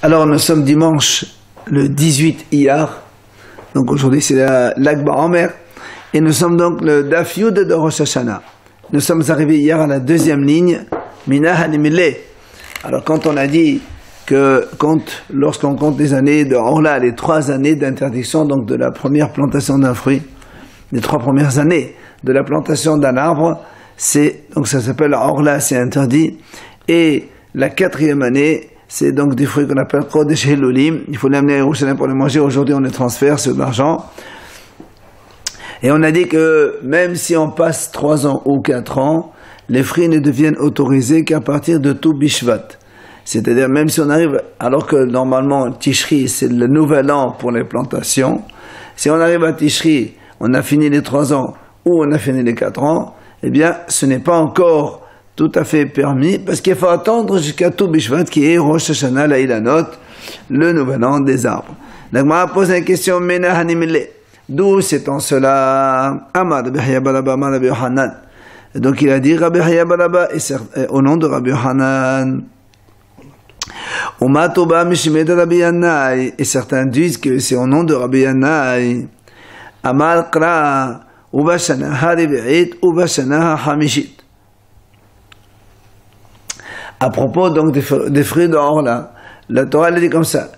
Alors nous sommes dimanche le 18 Iyar, donc aujourd'hui c'est l'Akba Omer, et nous sommes donc le Daf Yud de Rosh Hashanah. Nous sommes arrivés hier à la deuxième ligne, Mina Hanimile. Alors quand on a dit que lorsqu'on compte les années de Orla, les 3 années d'interdiction donc de la première plantation d'un fruit, les 3 premières années de la plantation d'un arbre, donc ça s'appelle Orla, c'est interdit, et la 4e année, c'est donc des fruits qu'on appelle Kodesh Helulim. Il faut l'amener à Yerushalayim pour les manger. Aujourd'hui, on les transfère, c'est de l'argent. Et on a dit que même si on passe 3 ans ou 4 ans, les fruits ne deviennent autorisés qu'à partir de tout Bishvat. C'est-à-dire, même si on arrive, alors que normalement, Tishri, c'est le nouvel an pour les plantations. Si on arrive à Tishri, on a fini les 3 ans ou on a fini les 4 ans, eh bien, ce n'est pas encore tout à fait permis, parce qu'il faut attendre jusqu'à tout Bishvat, qui est Rosh Hashanah, la Ilanot, le nouvel an des arbres. Donc, on pose la question, Mena Hanimile, d'où c'est-on cela? Amad, Rabbi Yahya bar Abba, Rabbi Yohanan. Donc, il a dit Rabbi Yahya bar Abba, au nom de Rabbi Yohanan. Umatoba Mishimed Rabbi Yanai, et certains disent que c'est au nom de Rabbi Yanai. Amal Kra, Ubashana Haribi'it, Ubashana Hamishit. À propos donc des fruits d'Orla, la Torah elle dit comme ça: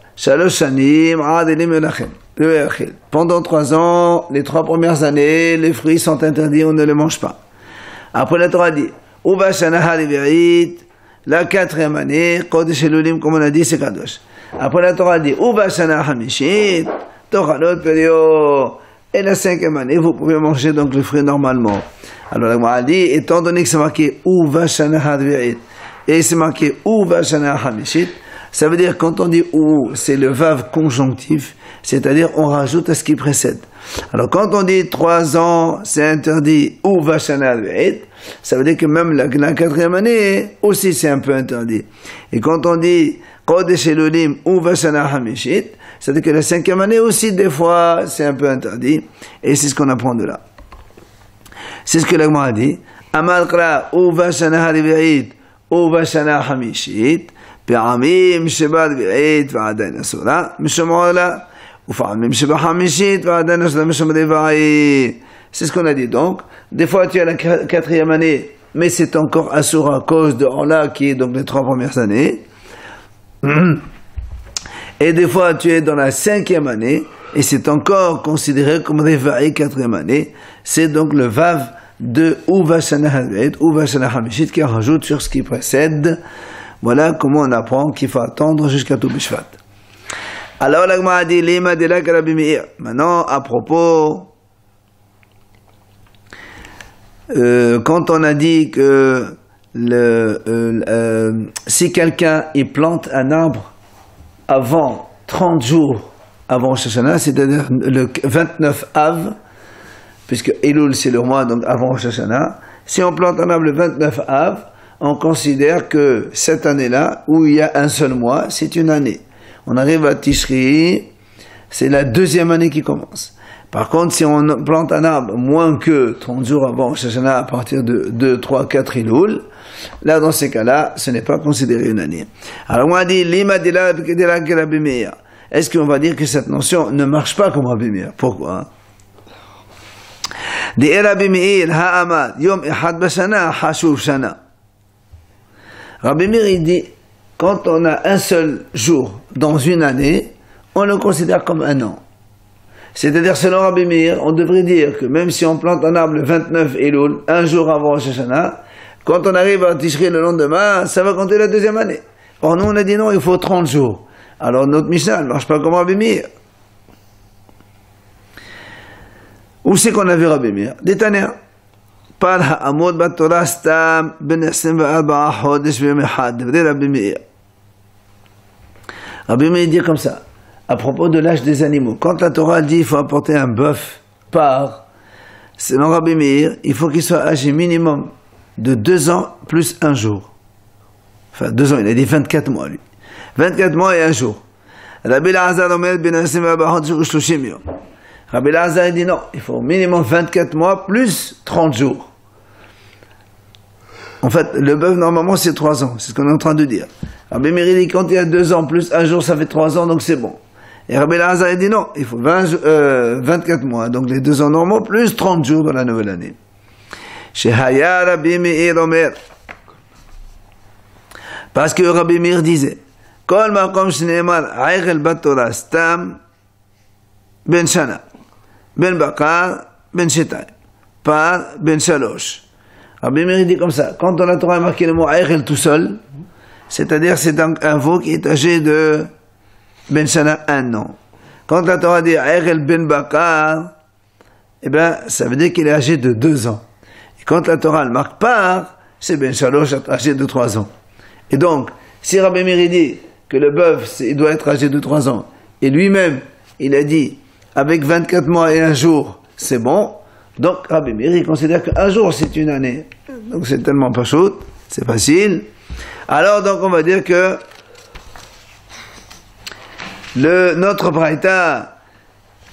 pendant 3 ans, les 3 premières années, les fruits sont interdits, on ne les mange pas. Après la Torah dit la 4e année, Kodesh Helulim, comme on a dit, c'est Kadosh. Après la Torah dit Hamishit, et la 5e année, vous pouvez manger donc les fruits normalement. Alors la Torah dit, étant donné que c'est marqué et c'est marqué ou Vashana Hamishit, ça veut dire quand on dit ou, c'est le vav conjonctif, c'est-à-dire on rajoute à ce qui précède. Alors quand on dit 3 ans, c'est interdit ou Vashana Hamishit, ça veut dire que même la 4e année aussi c'est un peu interdit. Et quand on dit Kodesh Helulim ou Vashana Hamishit, ça veut dire que la 5e année aussi des fois c'est un peu interdit, et c'est ce qu'on apprend de là. C'est ce que l'Agma a dit. Amal Kra ou Vashana Hamishit ou Vashana Hamishit, פעמים שבא דביעית ועדיין אסורה, משום לה, ופעמים שבא חמישית ועדיין אסורה משום דבעי. C'est ce qu'on a dit donc. Des fois tu as la 4e année, mais c'est encore asura à cause de Orla qui est donc les 3 premières années. Et des fois tu es dans la 5e année, et c'est encore considéré comme Revaï 4e année. C'est donc le Vav de ou Vashana Hamishit ou Vashana Hamishit qui rajoute sur ce qui précède. Voilà comment on apprend qu'il faut attendre jusqu'à tout Bishvat. Alors l'Agma a dit Lima de la Rabbi Meir. Maintenant à propos, quand on a dit que si quelqu'un il plante un arbre avant 30 jours avant Rosh Hashanah, c'est-à-dire le 29 Av, puisque Elul c'est le mois donc avant Rosh Hashanah, si on plante un arbre le 29 Av, on considère que cette année-là, où il y a un seul mois, c'est une année. On arrive à Tishri, c'est la 2e année qui commence. Par contre, si on plante un arbre moins que 30 jours avant Rosh Hashanah, à partir de 2, 3, 4 Elul, là, dans ces cas-là, ce n'est pas considéré une année. Alors, on a dit, Lima de la Rabbi Meir. Est-ce qu'on va dire que cette notion ne marche pas comme Rabbi Meir? Pourquoi? De Rabbi Meir, ha'amad, yom echad b'shana, hashuv shana. Rabbi Meir, il dit, quand on a un seul jour dans une année, on le considère comme un an. C'est-à-dire, selon Rabbi Meir, on devrait dire que même si on plante un arbre le 29 Elul, un jour avant Rosh Hashanah, quand on arrive à Tishri le lendemain, ça va compter la 2e année. Or, nous, on a dit non, il faut 30 jours. Alors, notre Mishnah ne marche pas comme Rabbi Meir. Où c'est qu'on a vu Rabbi Meir? Des Tanya. Rabbi Meir dit comme ça, à propos de l'âge des animaux. Quand la Torah dit qu'il faut apporter un bœuf par, selon Rabbi Meir, il faut qu'il soit âgé minimum de 2 ans plus 1 jour. Enfin, 2 ans, il a dit 24 mois, lui. 24 mois et 1 jour. Rabbi Lazar dit non, il faut minimum 24 mois plus 30 jours. En fait, le bœuf, normalement, c'est 3 ans. C'est ce qu'on est en train de dire. Rabbi Meir, il dit, quand il y a 2 ans plus un jour, ça fait 3 ans, donc c'est bon. Et Rabbi Elazar, il dit non, il faut 24 mois. Donc les 2 ans normaux, plus 30 jours dans la nouvelle année. Shehaya Rabbi Meir Omer. Parce que Rabbi Meir disait, Kol makom shneemar aichel batora stam ben shana, ben bakar, ben shetay, par ben shalosh. Rabbi Meir dit comme ça, quand dans la Torah est marqué le mot aichel tout seul, c'est-à-dire c'est un veau qui est âgé de ben shana 1 an. Quand la Torah dit aichel ben bakar, eh bien ça veut dire qu'il est âgé de 2 ans. Et quand la Torah ne marque pas, c'est ben shalosh âgé de 3 ans. Et donc, si Rabbi Meir dit que le bœuf, il doit être âgé de 3 ans, et lui-même, il a dit, avec 24 mois et 1 jour, c'est bon, donc Rabbi Meir, il considère qu'un jour, c'est une année. Donc c'est tellement pas chaud, c'est facile. Alors, donc, on va dire que notre braïta,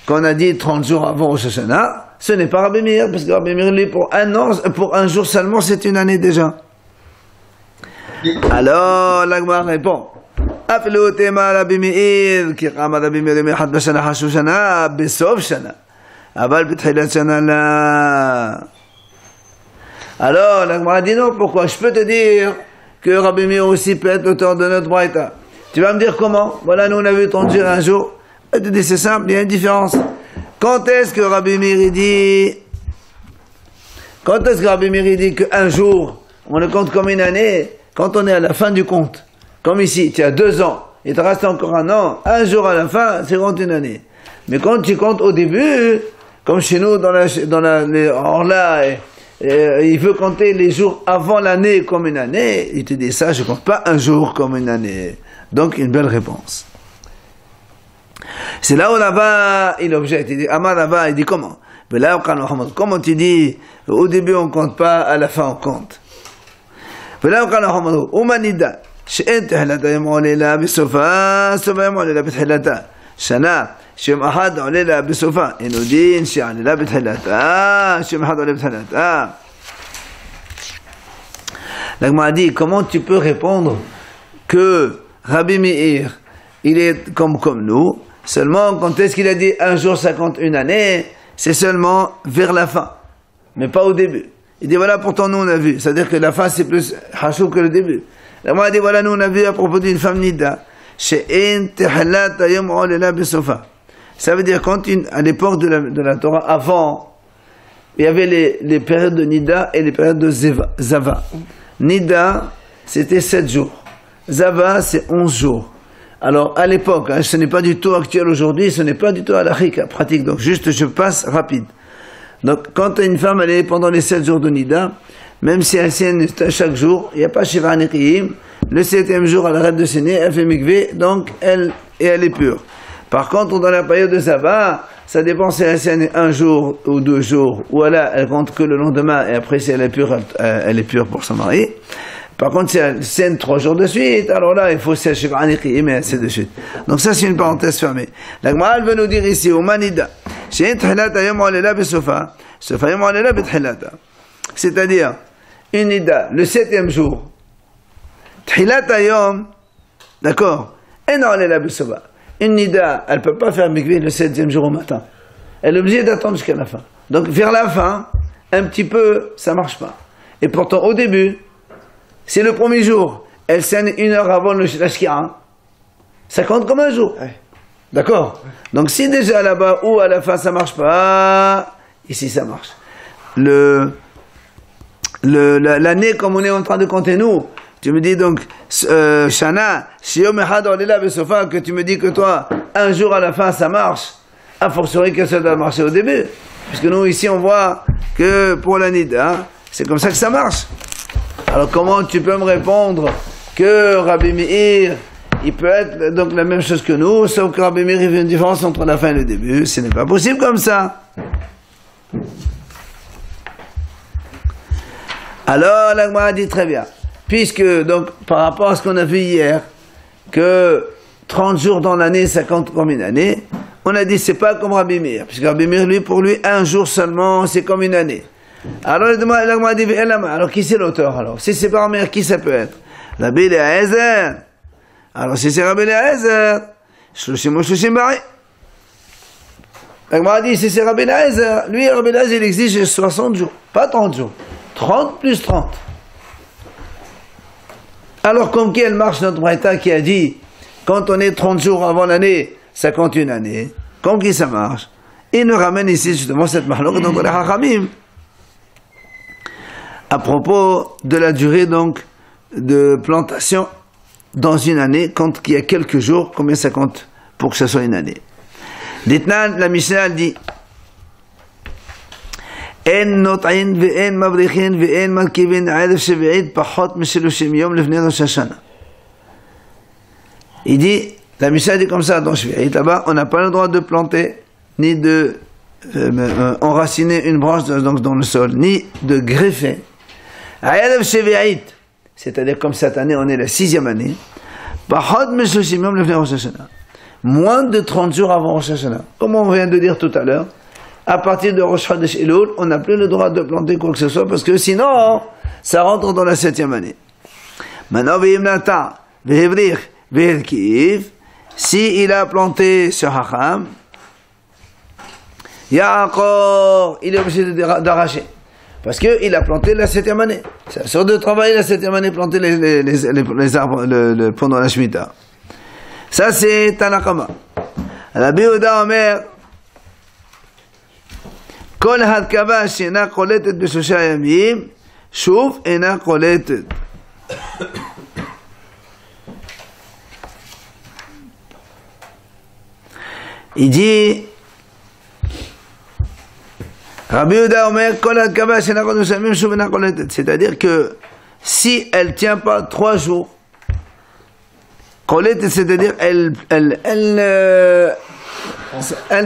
qu'on a dit 30 jours avant Rosh Hashanah, ce n'est pas Rabbi Meir, parce que Rabbi Meir, lui, pour un jour seulement, c'est une année déjà. Alors, l'Agma répond, אפילו תימא רבי מאיר, כי קם רבי מאיר ימי אחד בשנה חשוב שנה, בסוף שנה, אבל בתחילת שנה לא. Alors, l'Agma dit non, pourquoi? Je peux te dire que Rabbi Meir aussi peut être l'auteur de notre braïta. Tu vas me dire comment? Voilà, nous on a vu 30 jours un jour. Je te dis c'est simple, il y a une différence. Quand est-ce que Rabbi Meir dit qu'un jour, on le compte comme une année? Quand on est à la fin du compte, comme ici, tu as 2 ans, il te reste encore 1 an, un jour à la fin, c'est compte une année. Mais quand tu comptes au début, comme chez nous, il veut compter les jours avant l'année comme une année, il te dit ça, je ne compte pas un jour comme une année. Donc, une belle réponse. C'est là où là-bas, il objecte, il dit, Amar là-bas, il dit comment? Comment tu dis, au début on ne compte pas, à la fin on compte? ולא קל לחומרו, ומנידה, שאין תחילתה יום עולה לה בסופה, סופה יום עולה לה בתחילתה. שנה, שיום אחד עולה לה בסופה, אינו דין שעולה לה בתחילתה, שיום אחד עולה בתחילתה. L'Agma dit, comment tu peux répondre que Rabbi Meir, il est comme nous, seulement quand est-ce qu'il a dit un jour ça compte une année, c'est seulement vers la fin, mais pas au début. Il dit voilà, pourtant nous on a vu, c'est-à-dire que la fin c'est plus hachou que le début. Là moi il dit voilà, nous on a vu à propos d'une femme nida, she'en tehlat ayom olela besofa. Ça veut dire quand à l'époque de la Torah, avant, il y avait les périodes de nida et les périodes de zava. Nida c'était 7 jours, zava c'est 11 jours. Alors à l'époque, ce n'est pas du tout actuel aujourd'hui, ce n'est pas du tout halachique, pratique, donc juste je passe rapide. Donc, quand une femme, elle est pendant les 7 jours de Nida, même si elle saigne chaque jour, il n'y a pas Shiva Nekiim, le 7e jour, elle arrête de saigner, elle fait mikvé, donc elle est pure. Par contre, dans la période de Zava, ça dépend si elle saigne 1 jour ou 2 jours, ou elle compte que le lendemain, et après, si elle est pure pour son mari. Par contre, si elle saigne 3 jours de suite, alors là, il faut Shiva Nekiim, et ainsi de suite. Donc ça, c'est une parenthèse fermée. La Gemara veut nous dire ici, au Manida, c'est-à-dire une nida le 7e jour, d'accord, une nida elle ne peut pas faire mikvé le 7e jour au matin, elle est obligée d'attendre jusqu'à la fin. Donc vers la fin un petit peu ça ne marche pas, et pourtant au début c'est le premier jour, elle saigne 1 heure avant la shkira, ça compte comme un jour. D'accord? Donc si déjà là-bas ou à la fin ça marche pas, ici ça marche. L'année comme on est en train de compter nous, tu me dis donc Shana, Shiyom Echad Olela Besofa, que tu me dis que toi, un jour à la fin ça marche, a fortiori que ça doit marcher au début. Puisque nous ici on voit que pour la Nida, c'est comme ça que ça marche. Alors comment tu peux me répondre que Rabbi Meir, il peut être donc la même chose que nous, sauf que Rabbi Meir, il fait une différence entre la fin et le début. Ce n'est pas possible comme ça. Alors, l'Agma dit très bien. Puisque, donc, par rapport à ce qu'on a vu hier, que 30 jours dans l'année, ça compte comme une année, on a dit c'est pas comme Rabbi Meir. Puisque Rabbi Meir, pour lui, un jour seulement, c'est comme une année. Alors, il demande, alors qui c'est l'auteur alors? Si c'est pas Omer, qui ça peut être? Rabbi Eliezer. Alors, si c'est Rabbi Eliezer, Shloshim ou Shloshim Bari. L'Agma dit, si c'est Rabbi Eliezer, lui, Rabbi Eliezer, il exige 60 jours, pas 30 jours. 30 plus 30. Alors, comme qui elle marche notre Braïta qui a dit, quand on est 30 jours avant l'année, ça compte une année. Comme qui ça marche? Il nous ramène ici justement cette mahlok dans les Hachamim. À propos de la durée donc de plantation dans une année, quand il y a quelques jours, combien ça compte pour que ce soit une année? Ditnan, la Mishnah dit En not'in ve'en mabrichin ve'en malkivin alef shevi'id pachot mishelushim yom lefnei Rosh Hashanah. Il dit, la Mishnah dit comme ça dans Shvi'id, là-bas, on n'a pas le droit de planter, ni de enraciner une branche dans le sol, ni de greffer. Alef shevi'id, c'est-à-dire comme cette année, on est la 6e année, pachot mishelushim yom lefnei Rosh Hashanah. Moins de 30 jours avant Rosh Hashanah. Comme on vient de dire tout à l'heure, à partir de Rosh Chodesh Elul, on n'a plus le droit de planter quoi que ce soit, parce que sinon, ça rentre dans la 7e année. Maintenant, V'imnata, V'hevrich, V'helkiv, si il a planté sur Hacham, Yaakor, il est obligé d'arracher. Parce qu'il a planté la 7e année. C'est sûr de travailler la 7e année, planter les arbres pendant la Shemitah. Ça, c'est Tanakama. Rabbi Yehuda Omer, Kol hadkava she'ena qoletet b'shosha yamim, shuv ena qoletet. Il dit, Rabbi Yehuda Omer, Kol hadkava she'ena qoletet b'shosha yamim, shuv ena qoletet. C'est-à-dire que si elle ne tient pas 3 jours, Qolet, c'est-à-dire elle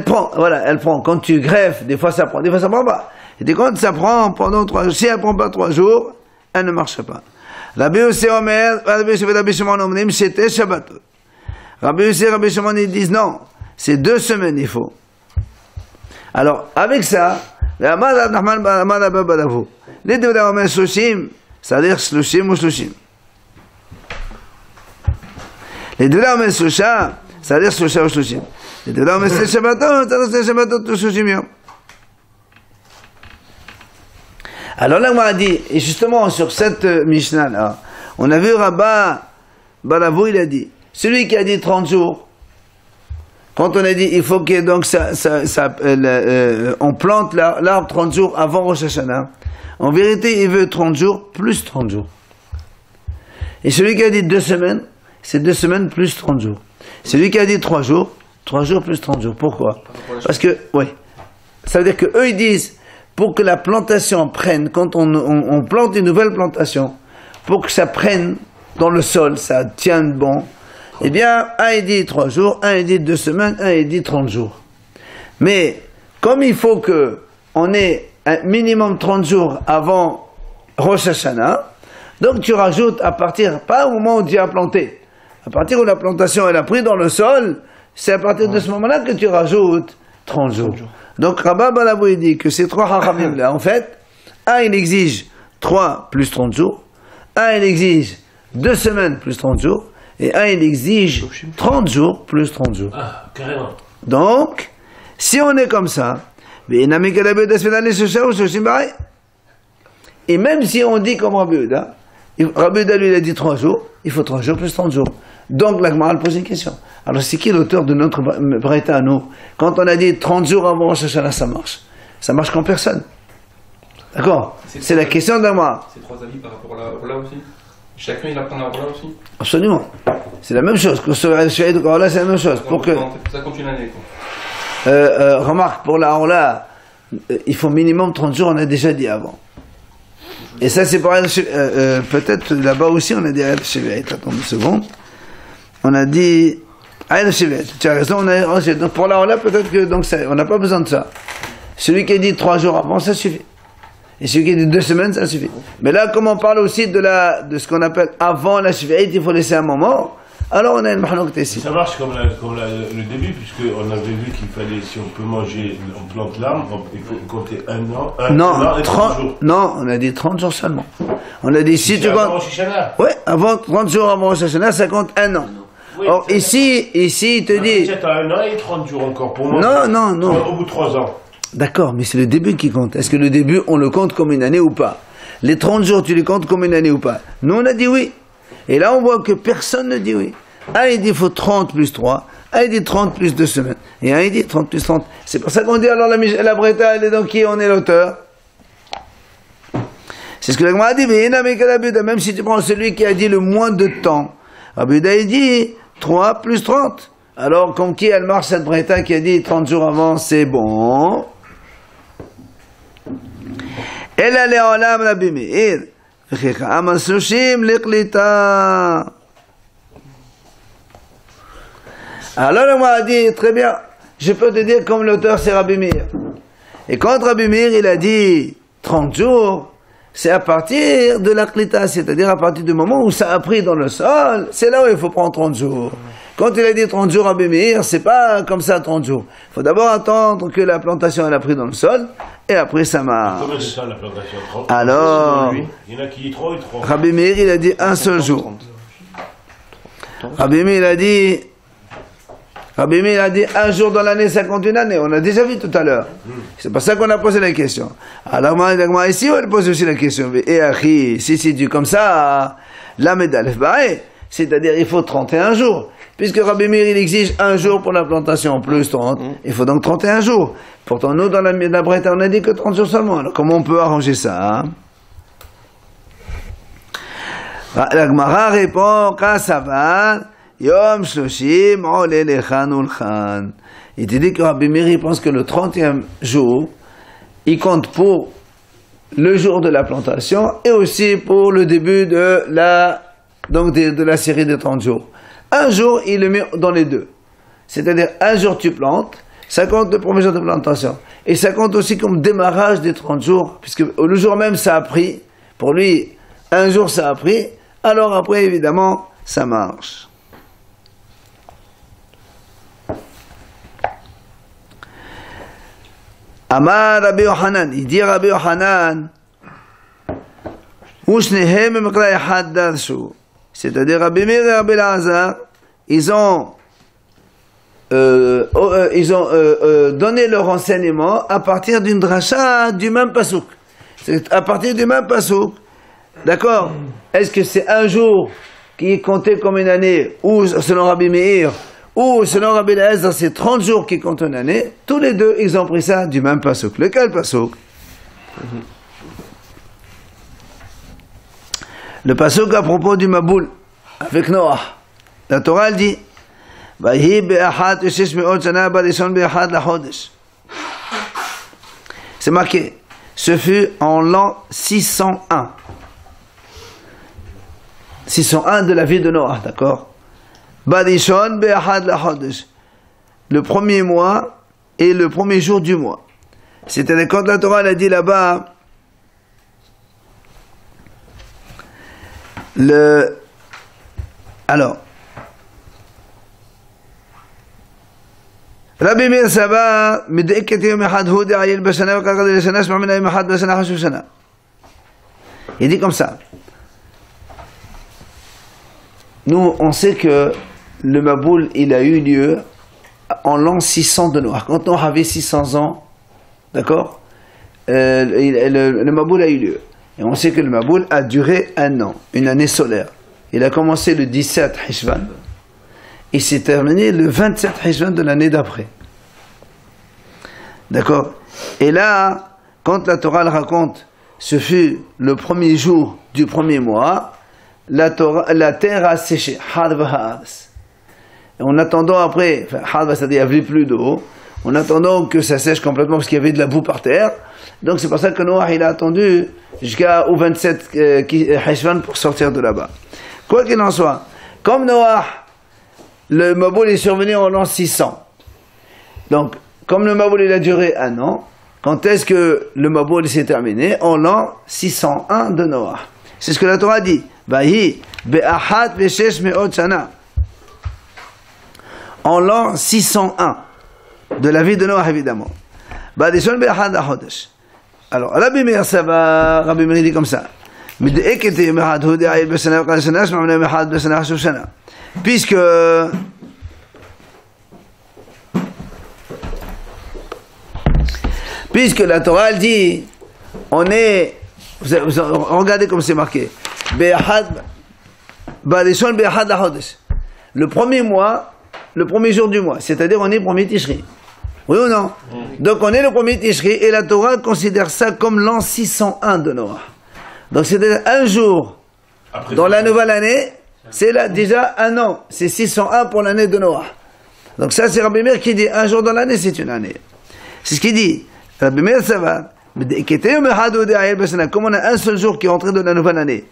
prend, voilà, elle prend. Quand tu greffes, des fois ça prend, des fois ça prend pas. Et quand ça prend pendant 3 jours, si elle prend pas 3 jours, elle ne marche pas. Rabbi Yossi Omer, Rabbi Yossi et Rabbi Shimon omnim, c'était Shabbatot. Rabbi Yossi et Rabbi Shimon, ils disent non, c'est 2 semaines il faut. Alors, avec ça, les deux Omer Shloshim, c'est-à-dire Shloshim ou Shloshim. Les deux là, on met Shloshah, c'est-à-dire Shloshah ou Shloshim. Les deux là, on met Shabbatot, c'est-à-dire Shabbatot ou Shloshim yom. Alors là, on a dit, et justement sur cette Mishnah-là, on a vu Rabba Balavou, il a dit, celui qui a dit 30 jours, quand on a dit, il faut que donc on plante l'arbre 30 jours avant Rosh Hashanah, en vérité, il veut 30 jours plus 30 jours. Et celui qui a dit 2 semaines, c'est 2 semaines plus 30 jours. Celui qui a dit 3 jours plus 30 jours. Pourquoi? Parce que, oui, ça veut dire qu'eux ils disent, pour que la plantation prenne, quand on plante une nouvelle plantation, pour que ça prenne dans le sol, ça tienne bon, eh bien, un il dit 3 jours, un il dit 2 semaines, un il dit 30 jours. Mais, comme il faut qu'on ait un minimum 30 jours avant Rosh Hashanah, donc tu rajoutes à partir, pas au moment où tu as planté, à partir où la plantation elle a pris dans le sol, c'est à partir de ce moment-là que tu rajoutes 30 jours. Donc Rabba Balavou il dit que ces 3 hachamim là, en fait, un il exige 3 plus 30 jours, un il exige 2 semaines plus 30 jours, et un il exige 30 jours plus 30 jours. Ah, carrément. Donc, si on est comme ça, et même si on dit comme Rabbi Yehuda, Rabbi Yehuda lui il a dit 3 jours, il faut 3 jours plus 30 jours. Donc la Gemara pose une question. Alors c'est qui l'auteur de notre Braïta à nous? Quand on a dit 30 jours avant Rosh Hashanah, ça marche. Ça marche comme personne. D'accord? C'est la question de la Gemara. C'est 3 avis par rapport à la Rola aussi? Chacun il apprend la Rola aussi? Absolument. C'est la même chose. Que sur la Shahid de Rola, c'est la même chose. Pour que... Ça compte une année, quoi. Remarque, pour la Rola, il faut minimum 30 jours, on a déjà dit avant. Et ça, c'est pour peut-être là-bas aussi, on a dit attends une seconde. On a dit tu as raison, donc pour la Rola, peut-être que donc on n'a pas besoin de ça. Celui qui a dit 3 jours avant, ça suffit. Et celui qui a dit 2 semaines, ça suffit. Mais là, comme on parle aussi de ce qu'on appelle avant la Shvi'it, il faut laisser un moment. alors on a une mahlouk ici. Ça marche comme le début, puisqu'on avait vu qu'il fallait, si on peut manger, on plante l'arbre, il faut compter un an, non, et 30 jours. Non, on a dit 30 jours seulement. On a dit si tu comptes. Avant Rosh Hashanah. Oui, avant 30 jours avant Rosh Hashanah, ça compte un an. Oui, or, ici, il te dit. Tu as un an et 30 jours encore pour moi. Non. Au bout de 3 ans. D'accord, mais c'est le début qui compte. Est-ce que le début, on le compte comme une année ou pas? Les 30 jours, tu les comptes comme une année ou pas? Nous, on a dit oui. Et là, on voit que personne ne dit oui. Un, il dit il faut 30 plus 3. Un, il dit 30 plus 2 semaines. Et un, il dit 30 plus 30. C'est pour ça qu'on dit alors la Breta, elle est dans qui on est l'auteur? C'est ce que la Gemara a dit. Mais même si tu prends celui qui a dit le moins de temps, Rabbi Yehuda, il dit 3 plus 30. Alors, comme qui elle marche cette Breta qui a dit 30 jours avant, c'est bon. Elle allait en l'âme Rabbi Meir. Alors, on m'a dit, très bien, je peux te dire comme l'auteur c'est Rabbi Meir. Et quand Rabbi Meir, il a dit 30 jours, c'est à partir de la klita, c'est-à-dire à partir du moment où ça a pris dans le sol, c'est là où il faut prendre 30 jours. Quand il a dit 30 jours à Bémir, c'est pas comme ça 30 jours. Il faut d'abord attendre que la plantation elle a pris dans le sol, et après ça marche. Combien de temps la plantation? Alors, il y en a qui disent 3 et 3. Rabbi Meir, il a dit un seul jour. Rabbi Meir, il a dit un jour dans l'année, ça compte une année. On a déjà vu tout à l'heure. C'est pour ça qu'on a posé la question. Alors, ici, on pose aussi la question. Et Achi, si c'est du comme ça, la médaille, c'est-à-dire il faut 31 jours. Puisque Rabbi Meir, il exige un jour pour la plantation, plus 30, il faut donc 31 jours. Pourtant, nous, dans la Breta, on a dit que 30 jours seulement. Alors, comment on peut arranger ça? La Gemara répond, Kasavan, Yom Shloshim, Ole Lechan Ulchan. Il te dit que Rabbi Meir, il pense que le 30e jour, il compte pour le jour de la plantation et aussi pour le début de la série de 30 jours. Un jour, il le met dans les deux. C'est-à-dire, un jour tu plantes, ça compte le premier jour de plantation. Et ça compte aussi comme démarrage des 30 jours, puisque le jour même, ça a pris. Pour lui, un jour, ça a pris. Alors après, évidemment, ça marche. Amar Rabbi Yohanan, il dit Rabbi Yohanan, c'est-à-dire Rabbi Meir et Rabbi Elazar, ils ont donné leur enseignement à partir d'une dracha du même pasouk. C'est à partir du même pasouk. D'accord? Est-ce que c'est un jour qui est compté comme une année, ou selon Rabbi Meir, ou selon Rabbi Elazar, c'est 30 jours qui comptent une année? Tous les deux, ils ont pris ça du même pasouk. Lequel pasouk? Le pasouk à propos du Maboul, avec Noah. La Torah elle dit, c'est marqué, ce fut en l'an 601. 601 de la vie de Noah, d'accord? Le premier mois et le premier jour du mois. C'est-à-dire quand la Torah elle a dit là-bas, alors, Rabbi Meir Saba, il dit comme ça. Nous, on sait que le Maboul, il a eu lieu en l'an 600 de Noah. Quand Noah avait 600 ans, d'accord, le Maboul a eu lieu. Et on sait que le Maboul a duré un an, une année solaire. Il a commencé le 17 Hishvan. Il s'est terminé le 27 Hishvan de l'année d'après. D'accord? Et là, quand la Torah le raconte, ce fut le premier jour du premier mois, la terre a séché. En attendant après, c'est-à-dire il n'y avait plus d'eau, en attendant que ça sèche complètement parce qu'il y avait de la boue par terre. Donc c'est pour ça que Noah il a attendu jusqu'au 27 Hishvan pour sortir de là-bas. Quoi qu'il en soit, comme Noah, le Maboul est survenu en l'an 600. Donc, comme le Maboul il a duré un an, quand est-ce que le Maboul s'est terminé? En l'an 601 de Noah. C'est ce que la Torah dit. Vahi be'achat ve'shesh me'ot shana. en l'an 601 de la vie de Noach, évidemment. Badishon be'achad hachodesh. Alors, Rabbi Meir, ça va, Rabbi Meir dit comme ça. Puisque la Torah elle dit, on est, regardez comme c'est marqué, le premier mois, le premier jour du mois, c'est-à-dire on est le premier Tishri. Oui ou non? Donc on est le premier Tishri et la Torah considère ça comme l'an 601 de Noah. Donc c'est un jour après dans la nouvelle année, c'est là déjà un an, c'est 601 pour l'année de Noah. Donc ça c'est Rabbi Meir qui dit un jour dans l'année c'est une année. C'est ce qu'il dit. Rabbi Meir ça va. Comme on a un seul jour qui est entré dans la nouvelle année,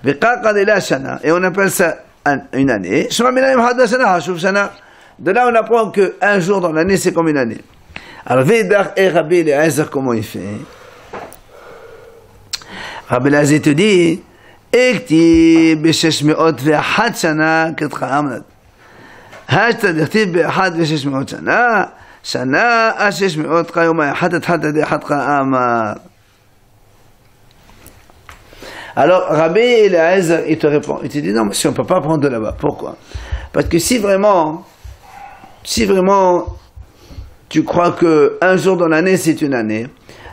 et on appelle ça une année. De là on apprend qu'un jour dans l'année c'est comme une année. Alors Vedar et Rabbi Eliezer comment il fait? Rabbi Eliezer te dit Ekti b'shesh me'ot ve'achat shana ketcha amnat. Hashta d'echtiv be'achat v'shesh me'ot shana shana ashesh me'ot chayoma achat atchat de'achat cha'amar. Alors Rabbi Eliezer il te répond, il te dit non monsieur on ne peut pas prendre de là-bas. Pourquoi? Parce que si vraiment tu crois que un jour dans l'année c'est une année,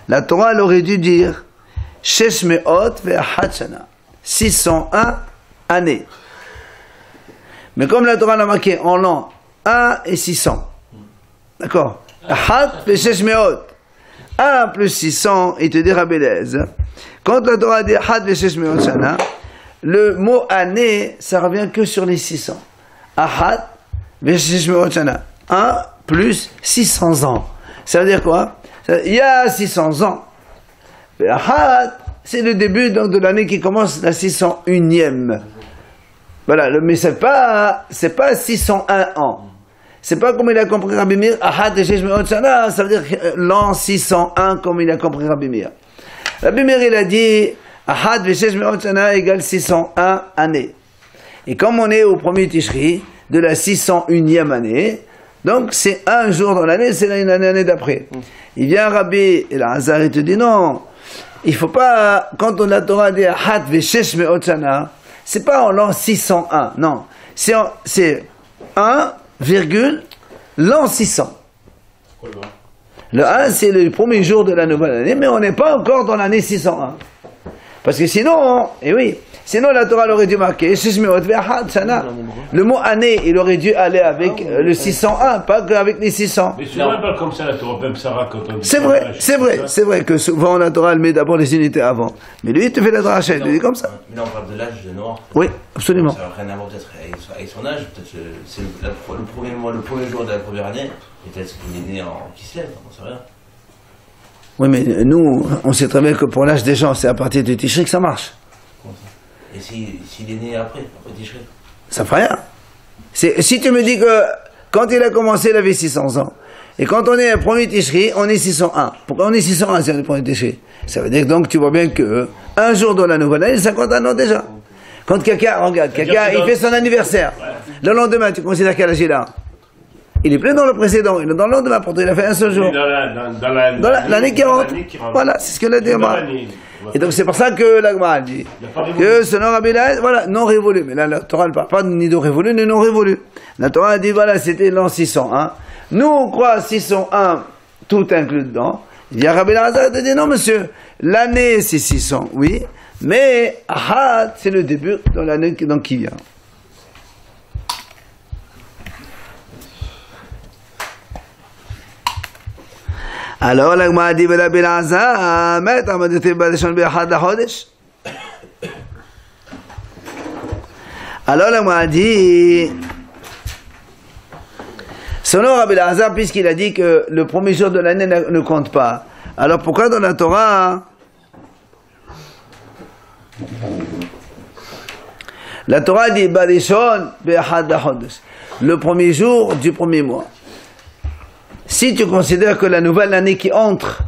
la Torah elle aurait dû dire Shesh me'ot ve'achat shana, 601 années. Mais comme la Torah l'a marqué en l'an 1 et 600, d'accord, achat ve'shesh me'ot, 1 plus 600, il te dit Rabbi Eliezer, quand la Torah dit achat ve'shesh me'ot shana, le mot année ça revient que sur les 600. Achat ve'shesh me'ot shana, 1 plus 600 ans. Ça veut dire quoi? Il y a 600 ans. C'est le début donc, de l'année qui commence la 601e. Voilà, mais c'est pas 601 ans. C'est pas comme il a compris Rabbi Meir, ça veut dire l'an 601 comme il a compris Rabbi Meir. Rabbi Meir il a dit égale 601 années. Et comme on est au premier Tishri de la 601e année, donc c'est un jour dans l'année, c'est une année d'après. Il vient Rabbi Eliezer et te dit non, il faut pas, quand on a Torah dit Achat ve'shesh me'ot shana, c'est pas en l'an 601, non, c'est 1, l'an 600. Le 1 c'est le premier jour de la nouvelle année, mais on n'est pas encore dans l'année 601. Parce que sinon, sinon la Torah aurait dû marquer le mot année, il aurait dû aller avec le 601, pas qu'avec les 600. Mais souvent pas comme ça la Torah, même Sarah quand on dit. C'est vrai que souvent la Torah elle met d'abord les unités avant. Mais lui il te fait la dracha, il te dit comme ça. Mais là on parle de l'âge de Noah. Oui, absolument. Ça n'a rien à voir peut-être avec son âge, peut-être c'est le premier jour de la première année, peut-être qu'il est né en Kislev, on ne sait rien. Oui, mais nous, on sait très bien que pour l'âge des gens, c'est à partir du Tishri que ça marche. Et s'il est né après Tishri? Ça fait rien. Si tu me dis que quand il a commencé, il avait 600 ans. Et quand on est au premier Tishri, on est 601. Pourquoi on est 601 c'est le premier Tishri? Ça veut dire que donc tu vois bien que un jour dans la nouvelle année, ça compte un an déjà. Quand quelqu'un, regarde, il fait son anniversaire. Le lendemain, tu considères quel âge il a? Il est plein dans le précédent, il est dans le lendemain, pourtant il a fait un seul jour. Dans l'année qui rentre. Voilà, c'est ce que l'a dit. Et donc c'est pour ça que l'Agma dit que selon Rabbi Eliezer, voilà, non révolu. Mais là, la Torah ne parle pas ni de révolu ni non révolu. La Torah dit, voilà, c'était l'an 601. Nous, on croit 601, tout inclus dedans. Il y a Rabbi Eliezer qui dit, non monsieur, l'année c'est 600, oui, mais Ahad, c'est le début de l'année qui vient. Alors, la Gemara dit, Rabbi Eliezer, met amadete badeshon be'achad lachodesh. Alors, la Gemara dit, selon Rabbi Eliezer, puisqu'il a dit que le premier jour de l'année ne compte pas, alors pourquoi dans la Torah, la Torah dit, badeshon be'achad lachodesh, le premier jour du premier mois. Si tu considères que la nouvelle année qui entre,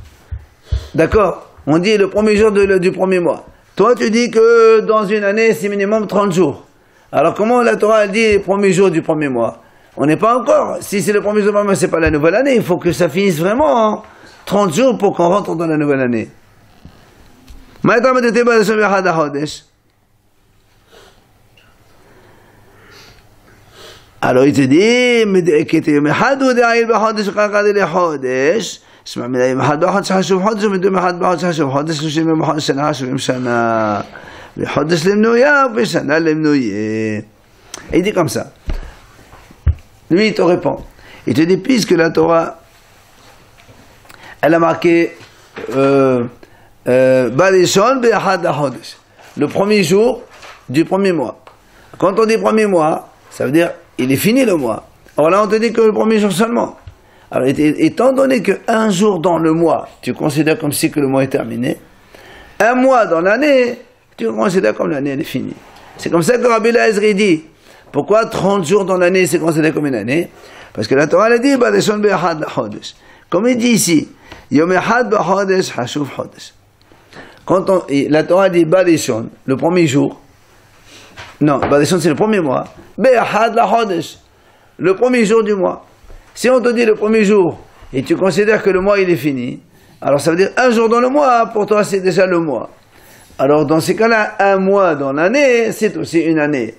d'accord, on dit le premier jour du premier mois. Toi, tu dis que dans une année, c'est minimum 30 jours. Alors, comment la Torah dit le premier jour du premier mois? On n'est pas encore. Si c'est le premier jour, c'est pas la nouvelle année. Il faut que ça finisse vraiment 30 jours pour qu'on rentre dans la nouvelle année. Alors il te dit, il dit comme ça. Lui il te répond. Il te dit, puisque la Torah elle a marqué le premier jour du premier mois. Quand on dit premier mois, ça veut dire il est fini le mois. Alors là on te dit que le premier jour seulement. Alors étant donné qu'un jour dans le mois, tu considères comme si que le mois est terminé, un mois dans l'année, tu considères comme l'année elle est finie. C'est comme ça que Rabbi Eliezer dit. Pourquoi 30 jours dans l'année c'est considéré comme une année? Parce que la Torah elle dit comme il dit ici, quand la Torah dit Balishon, le premier jour, non, Balishon c'est le premier mois, le premier jour du mois. Si on te dit le premier jour et tu considères que le mois il est fini, alors ça veut dire un jour dans le mois, pour toi c'est déjà le mois. Alors dans ces cas-là, un mois dans l'année, c'est aussi une année.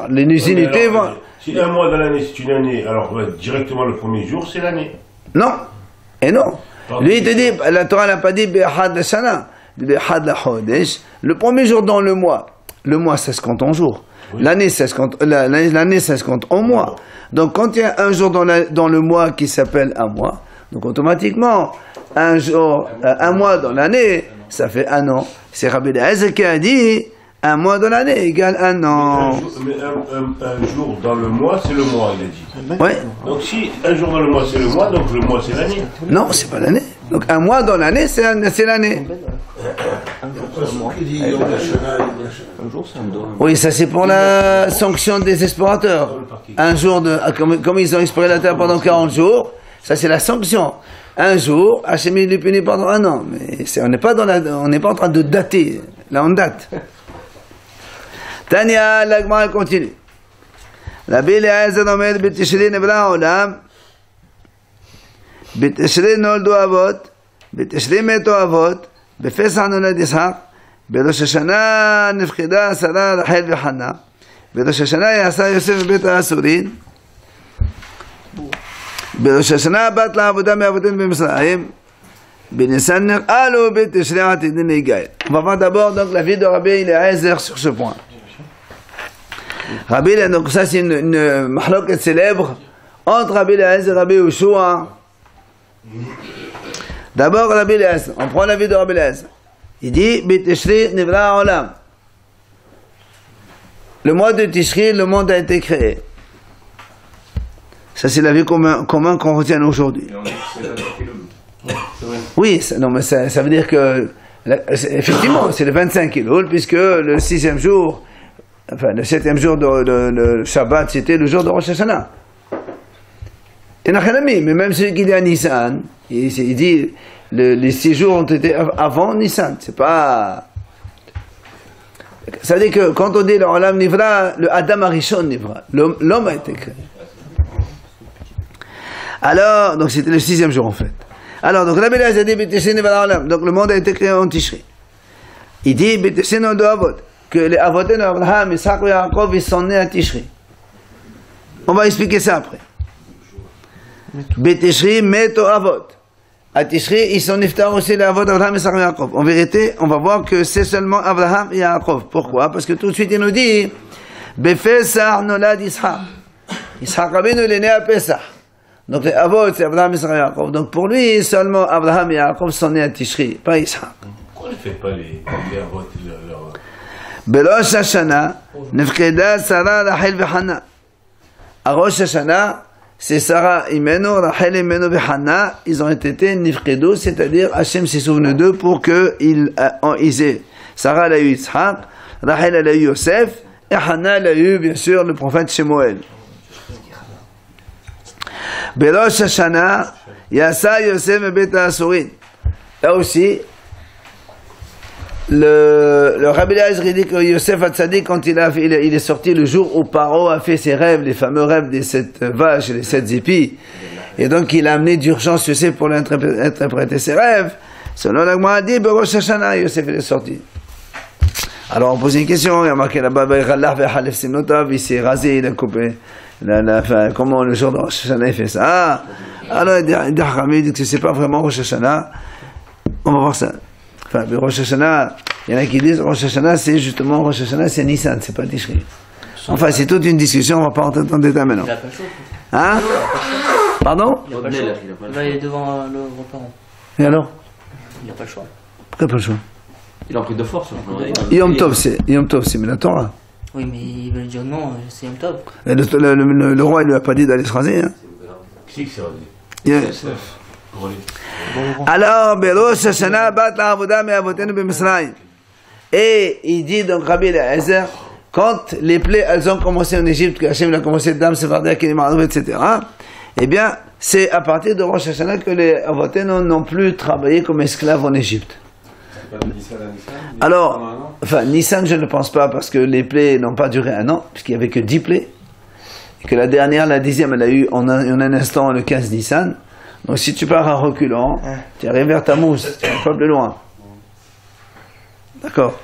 Les unités vont... Si un mois dans l'année c'est une année, alors directement le premier jour c'est l'année. Non, et non. Lui il te dit, la Torah n'a pas dit Behad Shana, Behad la Chodesh, le premier jour dans le mois ça se compte en jours. Oui. L'année ça se compte en mois. Donc quand il y a un jour dans le mois qui s'appelle un mois, donc automatiquement un mois dans l'année ça fait un an. C'est Rabbi Eliezer qui a dit un mois dans l'année égale un an. Mais un jour dans le mois, c'est le mois, il a dit. Oui. Donc si un jour dans le mois, c'est le mois, donc le mois, c'est l'année. Non, c'est pas l'année. Donc un mois dans l'année, c'est l'année. Oui, ça c'est pour la sanction des explorateurs. Un jour, comme ils ont exploré la terre pendant 40 jours, ça c'est la sanction. Un jour, Hachem il est puni pendant un an. Mais on n'est pas en train de dater. Là on date. Tania, l'Agma continue. Rabbi Eliezer omer בתשרי נברא העולם, בתשרי נולדו אבות, בתשרי מתו אבות, בפסח נולד יצחק, בראש השנה נפקדה שרה רחל וחנה, בראש השנה יעשה יוסף מבית האסורים, בראש השנה בת לעבודה מעבודין במצרים, בניסן נראה לו בתשרי עתידין להיגאל. On va voir d'abord donc la vie de Rabbi Eliezer sur ce point. Rabbi, donc ça c'est une mahloket célèbre entre Rabbi Eliezer et Rabbi Yehoshua. D'abord Rabbi Eliezer, on prend la vie de Rabbi Eliezer. Il dit B'Tishri nivra olam. Le mois de Tishri, le monde a été créé. Ça c'est la vie commune qu'on retient aujourd'hui. Oui, non mais ça veut dire que effectivement c'est le 25 Elul puisque le 6e jour. Enfin, le 7e jour de Shabbat, c'était le jour de Rosh Hashanah. Et mais même celui qui dit à Nissan, il dit les 6 jours ont été avant Nissan. C'est pas. Ça veut dire que quand on dit le Olam Nivra, le Adam Arishon Nivra, l'homme a été créé. Alors, donc c'était le 6e jour en fait. Alors, donc Rabbi Eliezer dit B'Tishri Nivra Olam, donc le monde a été créé en Tishri. Il dit B'Tishri Noldu Avot. Que les avotés d'Abraham, Isaac et Yaakov, ils sont nés à Tishri. On va expliquer ça après. Betishri, Meto Avot. À Tishri, ils sont niftar aussi les avots d'Abraham, Isaac et Yaakov. En vérité, on va voir que c'est seulement Abraham et Yaakov. Pourquoi? Parce que tout de suite, il nous dit Befesach nolad Isaac. Isaac Rabbeinu, il est né à Pesach. Donc les avots, c'est Abraham, Isaac et Yaakov. Donc pour lui, seulement Abraham et Yaakov sont nés à Tishri, pas Isaac. Pourquoi il ne fait pas les avots בראש השנה נפקדה שרה רחל וחנה. הראש השנה c'est Sarah Imenu, Rachel Imenu Vechana, ils ont été nifkedou, c'est-à-dire Hachem s'est souvenu d'eux pour qu'ils aient. Sarah elle a eu Yitzhak, Rachel elle a eu Yosef, et Hana elle a eu bien sûr le prophète Shemuel. Berosh Hashanah, Yasa Yosef Mebet HaAsurin. Là aussi, le Rabbi Eliezer dit que Yosef Hatzadik, quand il est sorti le jour où Paro a fait ses rêves, les fameux rêves des 7 vaches et les 7 épis, et donc il a amené d'urgence Yosef pour interpréter ses rêves, selon la Gemara dit, Rosh Hashanah, Yosef il est sorti. Alors on pose une question, il y a marqué là-bas, il s'est rasé, il a coupé, comment le jour de Rosh Hashanah il fait ça? Alors il dit que c'est pas vraiment Rosh Hashanah, on va voir ça. Enfin, Rosh Hashanah, il y en a qui disent Rosh Hashanah, c'est justement Rosh Hashanah, c'est Nissan, c'est pas Tishri. Enfin, c'est toute une discussion, on va pas rentrer dans le détail maintenant. Il a pas chaud. Hein? Pardon? Il a pas chaud. Il va aller devant le repas. Et alors? Il n'a pas le choix. Pourquoi pas le choix? Il a pris de force. Yom Tov, c'est la Torah. Oui, mais il va lui dire non, c'est Yom Tov. Le roi, il lui a pas dit d'aller se raser. Hein? Qui c'est rasé? Alors, Berosh Hashanah bat la avoda me avotenu b'Misraïm. Et il dit donc Rabbi Eliezer, quand les plaies elles ont commencé en Égypte, que Hachem a commencé Dam Sephardia, etc. Eh bien, c'est à partir de Rosh Hashanah que les avotenu n'ont plus travaillé comme esclaves en Égypte. Alors, enfin, Nissan, je ne pense pas, parce que les plaies n'ont pas duré un an, puisqu'il n'y avait que 10 plaies. Et que la dernière, la 10e, elle a eu en un instant le 15 Nissan. Donc si tu pars en reculant, tu arrives vers ta mousse, tu vas pas plus loin. D'accord.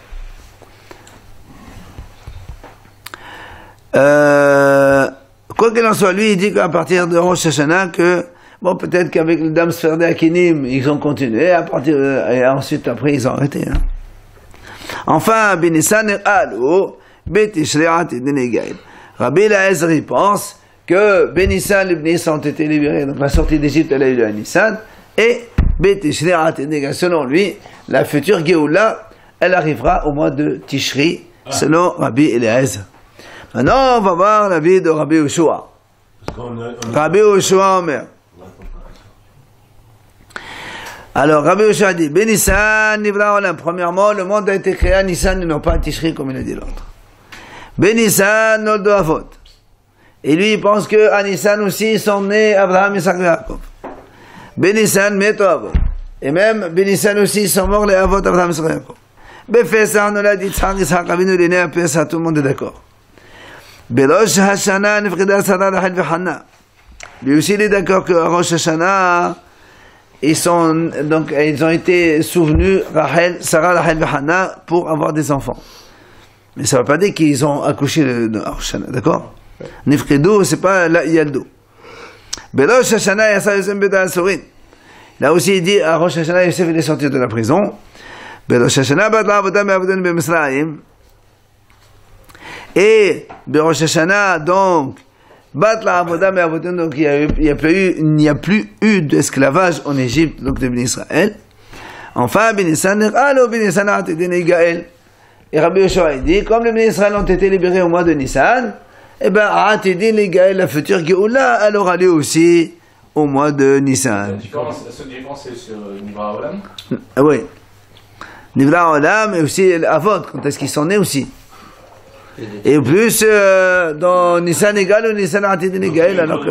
Quoi qu'il en soit, lui, il dit qu'à partir de Rosh Hashanah, que, bon, peut-être qu'avec le Dam Sferdé Akinim, ils ont continué, et ensuite, après, ils ont arrêté. Hein. Enfin, Benissan Alou, Betishreat Dinegaïl. Rabbi Eliezer pense que Benissan, les Bnis ont été libérés, donc la sortie d'Égypte, elle a eu lieu à Nissan, et Betishreat Dinegaïl, selon lui, la future Géoula, elle arrivera au mois de Tishri, selon Rabbi Eliezer. Maintenant, on va voir la vie de Rabbi Yoshua. Rabbi Yoshua Omer. Alors, Rabbi Yoshua dit, Benissan, Nivra Olam. Premièrement, le monde a été créé à Nissan et non pas à Tishri, comme il a dit l'autre. Benissan, Noldo Avot. Et lui, il pense que à Nissan aussi, sont nés Abraham, Isaac et Jacob. Benissan, Meto Avot. Et même, Benissan aussi, sont morts les Avot, Abraham, Isaac et Jacob. Befessa, on l'a dit, Tzach, Isaac, Avinu, il est né à Pessa, tout le monde est d'accord. Berosh Hashanah, Nifrida, Sarah, Rachel, Vechana. Lui aussi, il est d'accord que Rosh Hashanah, ils ont été souvenus, Rachel, Sarah, Rachel, Vechana, pour avoir des enfants. Mais ça ne veut pas dire qu'ils ont accouché de Rosh Hashanah, d'accord? Nifridou, c'est pas Yaldo. Berosh Hashanah, Yasa Yosef Beda Sorin. Là aussi, il dit, à Rosh Hashanah, Yosef, il est sorti de la prison. Berosh Hashanah, Bat la Avoda, Me'avoden, Be'Misraïm. Et Berosh Hashanah, donc, Bat la Avoda Me'avoden, donc il n'y a plus eu d'esclavage en Égypte, donc de Ben Israël. Enfin, Ben Israël, alors Ben Israël a été Gaël. Et Rabbi Yoshua dit, comme les Ben Israël ont été libérés au mois de Nissan, eh bien, Atidin Gaël, la future Géoula, elle aura lieu aussi au mois de Nissan. La différence, c'est sur Nivra Olam. Oui. Nivra Olam, et aussi Avot, quand est-ce qu'ils sont nés aussi. Et plus dans Nissan égal ou Nissan Atidin égal, alors que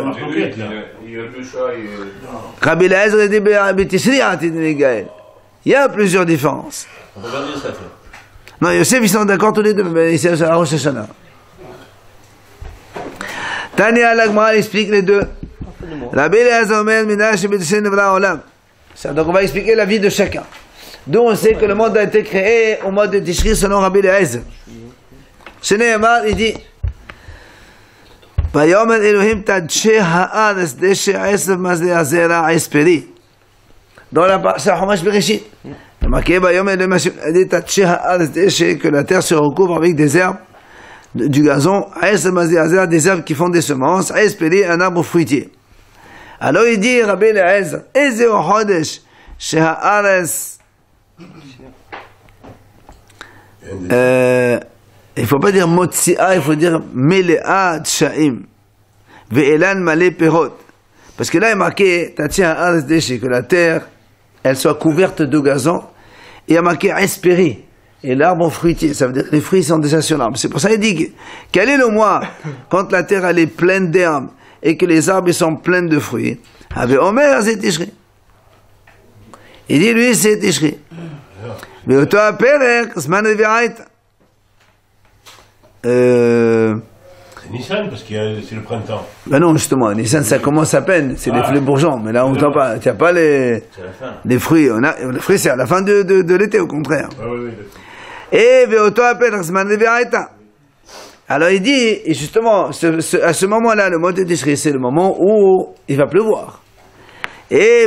Rabbi Eliezer dit Betishri Atidin égal. Il y a plusieurs différences. On regarde ça. Non, Yosef, ils sont d'accord tous les deux, mais c'est à Rosh Hashanah. Tania Lagma explique les deux. Rabbi Eliezer Omer Minash Betishri Nivra Olam. Donc on va expliquer la vie de chacun. D'où on sait que le monde a été créé au mois de Tishri selon Rabbi Eliezer. שנאמר, il dit, ויאמר אלוהים תדשי הארץ דשא עשב מזלי הזרע עשפרי. Dans la parasha Chumash Bereshit. Il y a marqué, ויאמר אלוהים dit תדשי הארץ דשא, que la terre se recouvre avec des herbes, du gazon, עשב מזלי הזרע, des herbes qui font des semences, עשפרי, un arbre fruitier. Alors il dit, Rabbi Eliezer, איזהו חודש שהארץ il ne faut pas dire Motsia, il faut dire Melea Tchaim. Ve'elan Malé Perot. Parce que là, il est marqué, Tatia Ares Deshe, que la terre, elle soit couverte de gazon. Et il y a marqué Espéri. Et l'arbre fruitier, ça veut dire que les fruits sont déjà sur l'arbre. C'est pour ça qu'il dit, quel est le mois, quand la terre, elle est pleine d'herbes, et que les arbres sont pleins de fruits? Avec Omer, c'est Tishri. Il dit, lui, c'est Tishri. באותו הפרק, זמן רביעה הייתה. C'est Nissan parce que c'est le printemps. Ben non, justement, Nissan, ça commence à peine, c'est les bourgeons, mais là, on t'en pas, il n'y a pas les fruits. Les fruits, c'est à la fin de l'été, au contraire. Ah oui, oui, d'accord. Et באותו הפרק, זמן רביעה הייתה. Alors il dit, et justement, à ce moment-là, le mois de Tishri, c'est le moment où il va pleuvoir. Et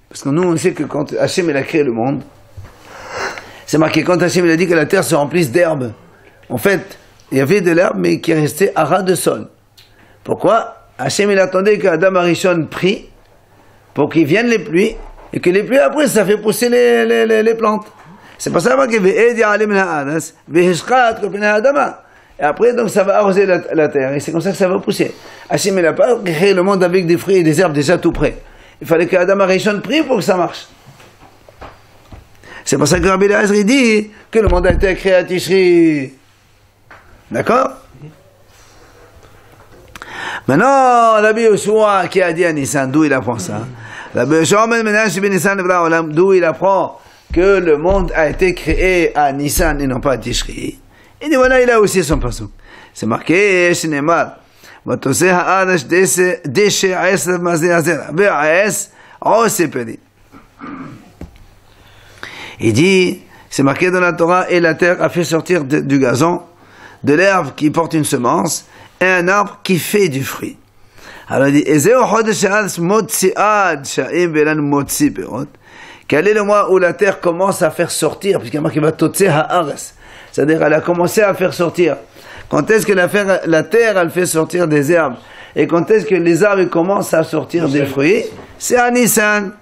parce que nous, on sait que quand Hachem il a créé le monde, c'est marqué, quand Hachem il a dit que la terre se remplisse d'herbe, en fait, il y avait de l'herbe, mais qui restait à ras de sol. Pourquoi? Hachem il attendait qu'Adam Arishon prie pour qu'il vienne les pluies, et que les pluies après, ça fait pousser les plantes. C'est pour ça qu'il y a et après, donc, ça va arroser la terre. Et c'est comme ça que ça va pousser. Hachem, il n'a pas créé le monde avec des fruits et des herbes déjà tout prêts. Il fallait qu'Adam Arishon prie pour que ça marche. C'est pour ça que Rabbi Eliezer dit que le monde a été créé à Tishri. D'accord? Maintenant, Rabbi Yoshua qui a dit à Nissan, d'où il apprend ça? Rabbi Yoshua, d'où il apprend que le monde a été créé à Nissan et non pas à Tishri. Et dit voilà, il a aussi son pasuk. C'est marqué, Shneimar, Vatoseh ha'arash deshe ha'es mazeh hazera, ve'ha'es ose peri. Il dit, c'est marqué dans la Torah, et la terre a fait sortir du gazon, de l'herbe qui porte une semence, et un arbre qui fait du fruit. Alors il dit, Ezeu chodesh ha'aretz motzi'ad sha'im ve'lan motzi perot. Quel est le mois où la terre commence à faire sortir, puisqu'il y a marqué Vatoseh ha'aretz. C'est-à-dire, elle a commencé à faire sortir. Quand est-ce que la terre, elle fait sortir des herbes? Et quand est-ce que les arbres commencent à sortir des fruits? C'est à Nissan.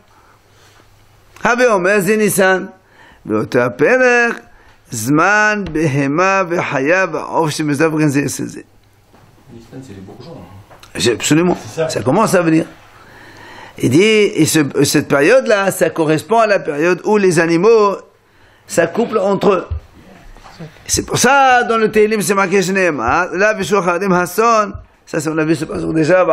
Habe Omer, c'est Nissan. באותו הפרק, זמן בהמה וחיה ועוף שמזווגן זה יעשה זה. Nissan, c'est les bourgeons. Absolument. Ça commence à venir. Il dit, et cette période-là, ça correspond à la période où les animaux s'accouplent entre eux. C'est pour ça, dans le Tehillim, c'est marqué Shneimar, là, Vishua Chadim Hasson, ça, on a vu ce passage déjà,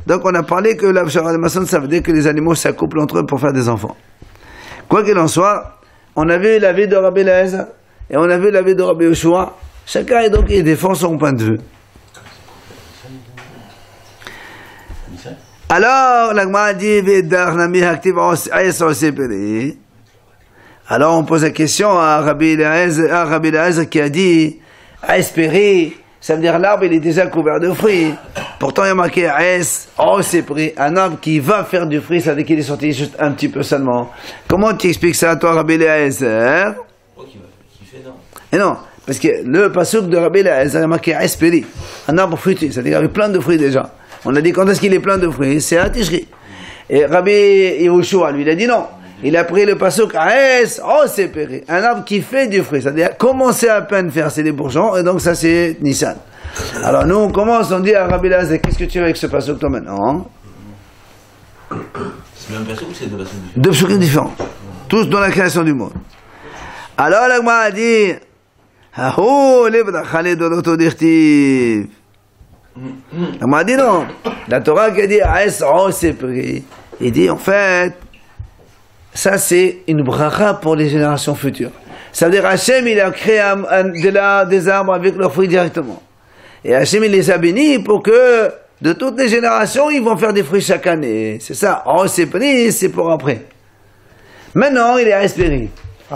donc on a parlé que la Vishua Chadim Hasson, ça veut dire que les animaux s'accouplent entre eux pour faire des enfants. Quoi qu'il en soit, on a vu la vie de Rabbi Eliezer, et on a vu la vie de Rabbi Yoshua, chacun donc il défend son point de vue. Alors, la Gemara dit, alors on pose la question à Rabbi Eliezer qui a dit, à espérer, ça veut dire l'arbre il est déjà couvert de fruits. Pourtant il y a marqué Aes, un arbre qui va faire du fruit, ça veut dire qu'il est sorti juste un petit peu seulement. Comment tu expliques ça à toi, Rabbi Eliezer? Qui fait non. Et non, parce que le pasuk de Rabbi Eliezer, il y a marqué Espéri, un arbre fruitier, c'est-à-dire avec plein de fruits déjà. On a dit quand est-ce qu'il est plein de fruits? C'est à Tishri. Et Rabbi Yehoshua, lui, il a dit non. Il a pris le pasuk Aes, un arbre qui fait du fruit, c'est-à-dire commencer à peine faire, c'est des bourgeons, et donc ça c'est Nissan. Alors nous on commence, on dit à Rabbi Eliezer, qu'est-ce que tu veux avec ce pasuk toi maintenant? C'est le même pasuk ou c'est deux pasuks différents? Deux pasuks différents, tous dans la création du monde. Alors la Gemara a dit, la Gemara a dit non, la Torah qui a dit Aes, il dit en fait, ça c'est une bracha pour les générations futures. Ça veut dire Hachem il a créé des arbres avec leurs fruits directement. Et Hachem il les a bénis pour que de toutes les générations ils vont faire des fruits chaque année. C'est ça. Oh c'est pris, c'est pour après. Maintenant il est espéré.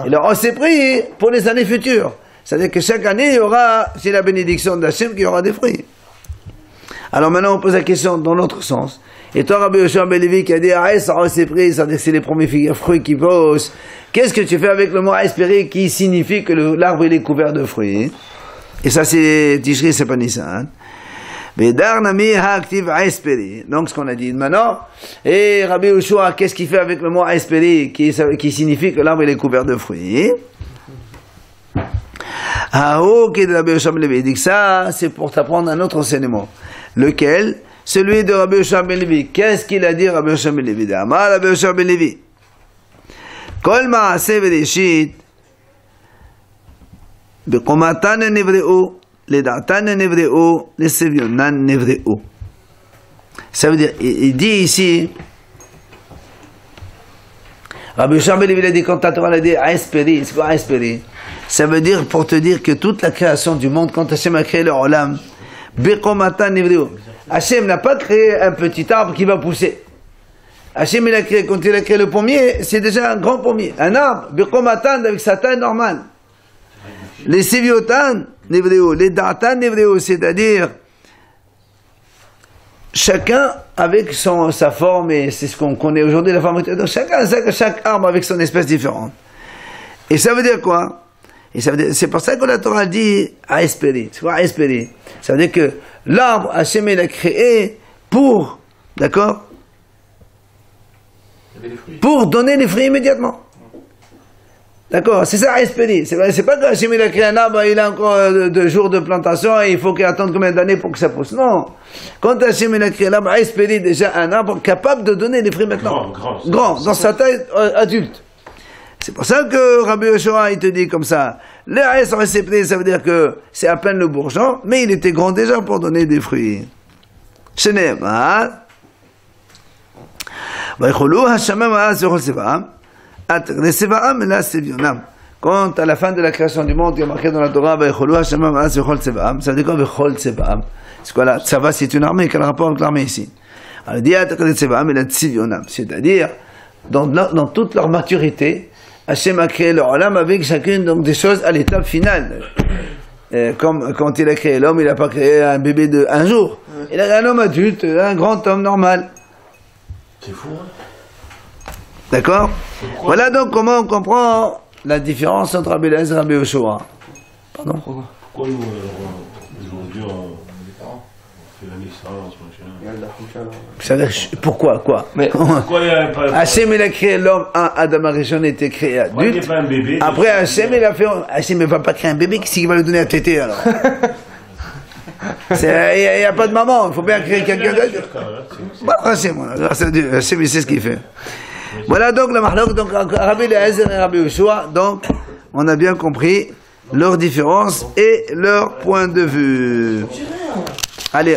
Et là on s'est pris pour les années futures. C'est-à-dire que chaque année il y aura, c'est la bénédiction d'Hachem qu'il y aura des fruits. Alors maintenant on pose la question dans l'autre sens. Et toi, Rabbi Yoshua ben Levi qui a dit Aes, c'est pris, c'est-à-dire que c'est les premiers fruits qui poussent. Qu'est-ce que tu fais avec le mot espérer qui signifie que l'arbre il est couvert de fruits? Et ça c'est Tishri, c'est pas Nissan. Donc ce qu'on a dit maintenant. Et Rabbi Yoshua, qu'est-ce qu'il fait avec le mot espérer qui signifie que l'arbre il est couvert de fruits? Qui de Rabbi Yoshua ben Levi il dit que ça c'est pour t'apprendre un autre enseignement. Lequel? Celui de Rabbi Yoshua ben Levi. Qu'est-ce qu'il a dit Rabbi Yoshua ben Levi? Amar Rabbi Yoshua ben Levi. Kol ma'aseh v'reshit b'komatan nevreu, leda'atan nevreu, lesevyonan nevreu. Ça veut dire, il dit ici Rabbi Yoshua ben Levi a dit, quand la Torah a dit Aesperi, c'est quoi Aesperi? Ça veut dire, pour te dire que toute la création du monde, quand Hachem a créé le Olam, Bekomatan Nivreu, Hachem n'a pas créé un petit arbre qui va pousser. Hachem, il a créé, quand il a créé le pommier, c'est déjà un grand pommier. Un arbre, Bekomatan, avec sa taille normale. Les Siviotan Nivreu, les Datan Nivreu, c'est-à-dire, chacun avec sa forme, et c'est ce qu'on connaît aujourd'hui, la forme. Donc chaque arbre avec son espèce différente. Et ça veut dire quoi? Et ça veut dire, c'est pour ça que la Torah dit à espérer. C'est quoi à espérer? Ça veut dire que l'arbre, Hachem l'a créé pour, d'accord? Pour donner les fruits immédiatement. D'accord? C'est ça à espérer. C'est pas que Hachem a créé un arbre, il a encore 2 jours de plantation et il faut qu'il attende combien d'années pour que ça pousse. Non. Quand Hachem a créé l'arbre, à espérer déjà un arbre capable de donner les fruits maintenant. Grand, dans sa taille adulte. C'est pour ça que Rabbi Yoshua, il te dit comme ça. Le Haes récepté, ça veut dire que c'est à peine le bourgeon, mais il était grand déjà pour donner des fruits. Shene'emar. Vaycholu hashamam ha'az v'chol sevaam. Les sevaam la sevionam. Quand à la fin de la création du monde, il y a marqué dans la Torah, Vaycholu hashamam ha'az v'chol sevaam. Ça veut dire quoi v'chol sevaam? C'est quoi là? Tsava, c'est une armée. Quel rapport avec l'armée ici? Alors, il dit les sevaam et la tsivionam. C'est-à-dire, dans toute leur maturité, Hachem a créé le Olam avec chacune donc des choses à l'étape finale. Comme quand il a créé l'homme, il n'a pas créé un bébé de 1 jour. Il a créé un homme adulte, un grand homme normal. C'est fou, hein? D'accord? Voilà donc comment on comprend la différence entre Rabbi Eliezer et Rabbi Yoshua. Pardon? Pourquoi nous, aujourd'hui, on fait la naissance, machin? Pourquoi? Quoi? Mais Pourquoi il y a pas... Hachem il a créé l'homme, Adam Arishon était créé Pourquoi il n'y adulte. a pas un bébé? Après Hachem il a fait... Hachem ne va pas créer un bébé, qu'est-ce qu'il va lui donner à téter alors? Il n'y a pas de maman, il faut bien créer quelqu'un d'autre. Bah, Hachem, il sait ce qu'il fait. Voilà donc la mahlok, donc Rabbi Eliezer et Rabbi Yoshua, donc on a bien compris leurs différences et leur point de vue. Allez.